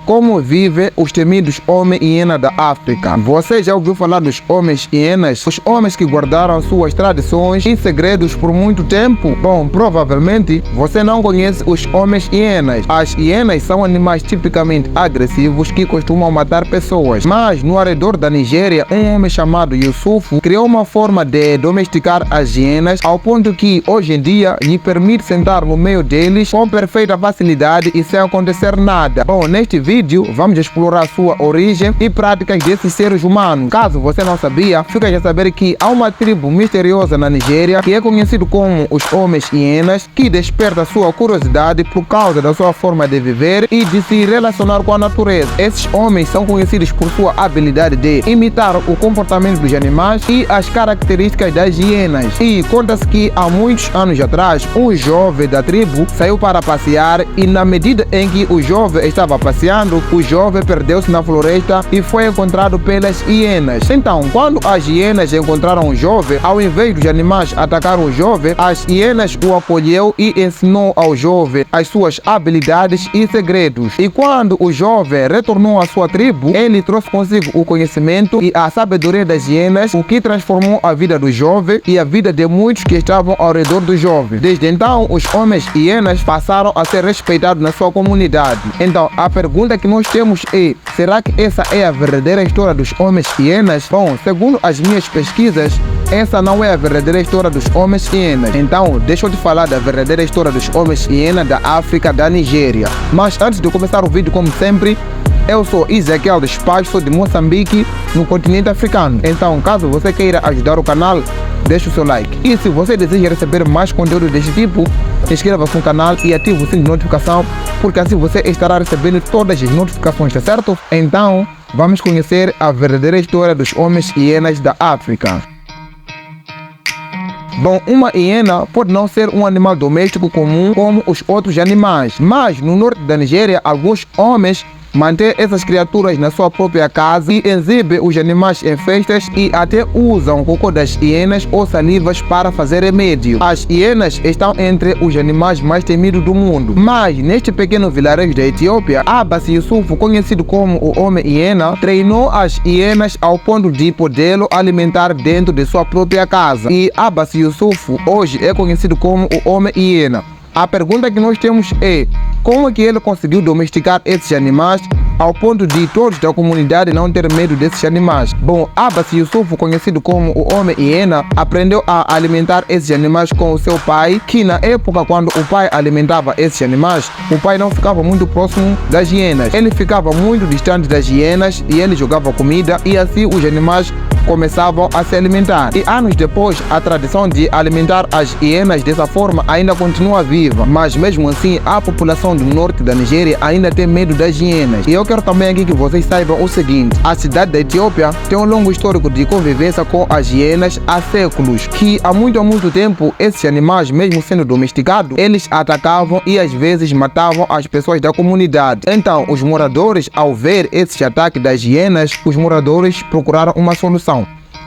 como vivem os temidos homem-hiena da África. Você já ouviu falar dos homens-hienas? Os homens que guardaram suas tradições e segredos por muito tempo? Bom, provavelmente você não conhece os homens-hienas. As hienas são animais tipicamente agressivos que costumam matar pessoas. Mas no arredor da Nigéria, um homem chamado Yusufu criou uma forma de domesticar as hienas ao ponto que hoje em dia lhe permite sentar no meio deles com perfeita facilidade e sem acontecer nada. Bom, neste vídeo vamos explorar sua origem e práticas desses seres humanos. Caso você não sabia, fica a saber que há uma tribo misteriosa na Nigéria que é conhecido como os homens-hienas, que desperta sua curiosidade por causa da sua forma de viver e de se relacionar com a natureza. Esses homens são conhecidos por sua habilidade de imitar o comportamento dos animais e as características das hienas. E conta-se que há muitos anos atrás, um jovem da tribo saiu para passear e na medida em que o jovem estava passeando, o jovem perdeu-se na floresta e foi encontrado pelas hienas. Então, quando as hienas encontraram o jovem, ao invés dos animais atacar o jovem, as hienas o acolheu e ensinou ao jovem as suas habilidades e segredos. E quando o jovem retornou à sua tribo, ele trouxe consigo o conhecimento e a sabedoria das hienas, o que transformou a vida do jovem e a vida de muitos que estavam ao redor do jovem. Desde então, os homens hienas passaram a ser respeitados na sua comunidade. Então, a pergunta que nós temos é: será que essa é a verdadeira história dos homens hienas? Bom, segundo as minhas pesquisas, essa não é a verdadeira história dos homens hienas. Então, deixa eu te falar da verdadeira história dos homens hienas da África, da Nigéria. Mas antes de começar o vídeo, como sempre, eu sou Ezequiel Despacho, sou de Moçambique, no continente africano. Então, caso você queira ajudar o canal, deixa o seu like. E se você deseja receber mais conteúdo deste tipo, inscreva-se no canal e ative o sininho de notificação, porque assim você estará recebendo todas as notificações, tá certo? Então, vamos conhecer a verdadeira história dos homens hienas da África. Bom, uma hiena pode não ser um animal doméstico comum como os outros animais, mas no norte da Nigéria, alguns homens mantêm essas criaturas na sua própria casa e exibem os animais em festas e até usam o cocô das hienas ou salivas para fazer remédio. As hienas estão entre os animais mais temidos do mundo, mas neste pequeno vilarejo da Etiópia, Abbas Yusufu, conhecido como o homem-hiena, treinou as hienas ao ponto de podê-lo alimentar dentro de sua própria casa. E Abbas Yusufu hoje é conhecido como o homem-hiena. A pergunta que nós temos é: como é que ele conseguiu domesticar esses animais ao ponto de todos da comunidade não ter medo desses animais? Bom, Abbas Yusufu, conhecido como o homem-hiena, aprendeu a alimentar esses animais com o seu pai, que na época quando o pai alimentava esses animais, o pai não ficava muito próximo das hienas. Ele ficava muito distante das hienas e ele jogava comida e assim os animais começavam a se alimentar. E anos depois, a tradição de alimentar as hienas dessa forma ainda continua viva, mas mesmo assim a população do norte da Nigéria ainda tem medo das hienas. E eu quero também aqui que vocês saibam o seguinte: a cidade da Etiópia tem um longo histórico de convivência com as hienas há séculos, que há muito tempo esses animais, mesmo sendo domesticados, eles atacavam e às vezes matavam as pessoas da comunidade. Então, os moradores, ao ver esses ataques das hienas, os moradores procuraram uma solução.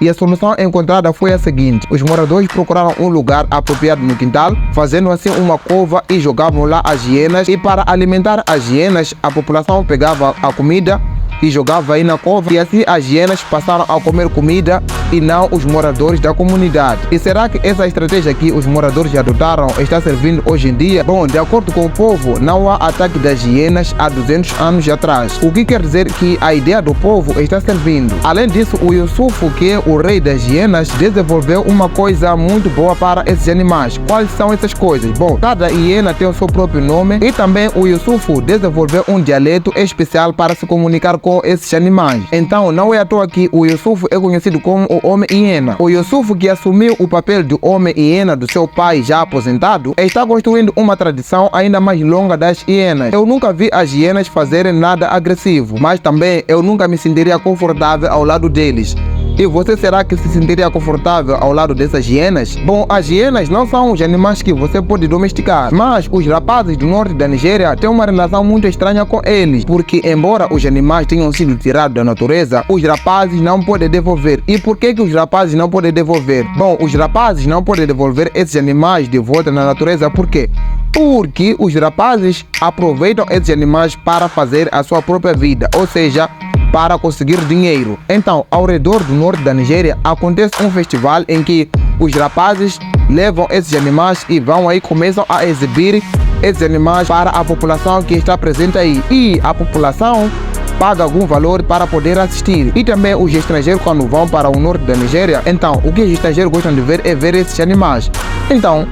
E a solução encontrada foi a seguinte: os moradores procuraram um lugar apropriado no quintal, fazendo assim uma cova e jogavam lá as hienas. E para alimentar as hienas, a população pegava a comida e jogava aí na cova, e assim as hienas passaram a comer comida e não os moradores da comunidade. E será que essa estratégia que os moradores adotaram está servindo hoje em dia? Bom, de acordo com o povo, não há ataque das hienas há 200 anos atrás, o que quer dizer que a ideia do povo está servindo. Além disso, o Yusufu, que é o rei das hienas, desenvolveu uma coisa muito boa para esses animais. Quais são essas coisas? Bom, cada hiena tem o seu próprio nome e também o Yusufu desenvolveu um dialeto especial para se comunicar com esses animais. Então, não é à toa que o Yusufu é conhecido como o homem-hiena. O Yusufu, que assumiu o papel de homem-hiena do seu pai já aposentado, está construindo uma tradição ainda mais longa das hienas. Eu nunca vi as hienas fazerem nada agressivo, mas também eu nunca me sentiria confortável ao lado deles. E você será que se sentiria confortável ao lado dessas hienas? Bom, as hienas não são os animais que você pode domesticar, mas os rapazes do norte da Nigéria têm uma relação muito estranha com eles, porque embora os animais tenham sido tirados da natureza, os rapazes não podem devolver. E por que os rapazes não podem devolver? Bom, os rapazes não podem devolver esses animais de volta na natureza, por quê? Porque os rapazes aproveitam esses animais para fazer a sua própria vida, ou seja, para conseguir dinheiro. Então, ao redor do norte da Nigéria, acontece um festival em que os rapazes levam esses animais e vão aí, começam a exibir esses animais para a população que está presente aí. E a população paga algum valor para poder assistir. E também os estrangeiros, quando vão para o norte da Nigéria, então, o que os estrangeiros gostam de ver é ver esses animais. Então,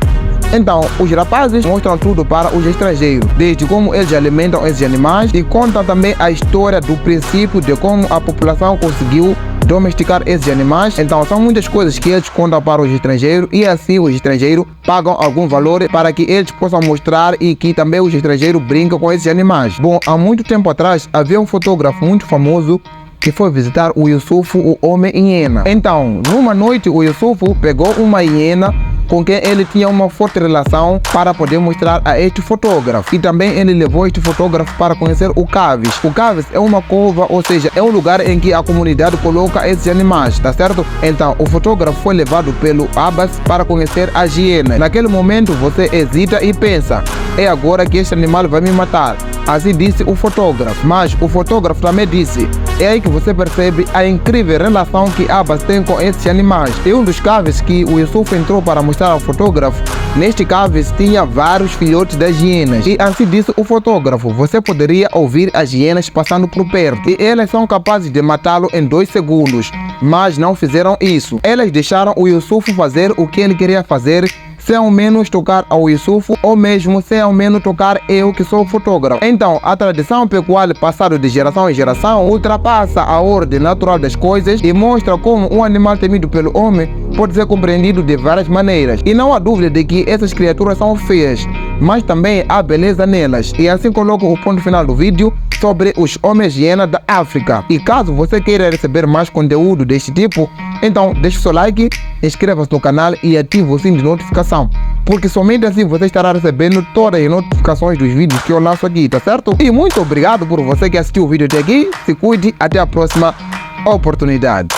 os rapazes mostram tudo para os estrangeiros, desde como eles alimentam esses animais e contam também a história do princípio de como a população conseguiu domesticar esses animais. Então, são muitas coisas que eles contam para os estrangeiros e assim os estrangeiros pagam algum valor para que eles possam mostrar e que também os estrangeiros brincam com esses animais. Bom, há muito tempo atrás havia um fotógrafo muito famoso que foi visitar o Yusufu, o homem hiena. Então, numa noite, o Yusufu pegou uma hiena com quem ele tinha uma forte relação para poder mostrar a este fotógrafo. E também ele levou este fotógrafo para conhecer o Caves. O Caves é uma cova, ou seja, é um lugar em que a comunidade coloca esses animais, tá certo? Então, o fotógrafo foi levado pelo Abbas para conhecer as hienas. Naquele momento, você hesita e pensa, é agora que este animal vai me matar. Assim disse o fotógrafo. Mas o fotógrafo também disse, é aí que você percebe a incrível relação que Abbas tem com esses animais. E um dos caves que o Yusuf entrou para mostrar ao fotógrafo, neste caves tinha vários filhotes das hienas. E assim disse o fotógrafo, você poderia ouvir as hienas passando por perto. E elas são capazes de matá-lo em 2 segundos. Mas não fizeram isso. Elas deixaram o Yusuf fazer o que ele queria fazer, sem ao menos tocar ao Yusuf, ou mesmo sem ao menos tocar eu que sou fotógrafo. Então, a tradição pecuária passada de geração em geração ultrapassa a ordem natural das coisas e mostra como um animal temido pelo homem pode ser compreendido de várias maneiras. E não há dúvida de que essas criaturas são feias, mas também há beleza nelas. E assim coloco o ponto final do vídeo sobre os homens hiena da África. E caso você queira receber mais conteúdo deste tipo, então deixe seu like, inscreva-se no canal e ative o sininho de notificação, porque somente assim você estará recebendo todas as notificações dos vídeos que eu lanço aqui, tá certo? E muito obrigado por você que assistiu o vídeo até aqui. Se cuide, até a próxima oportunidade.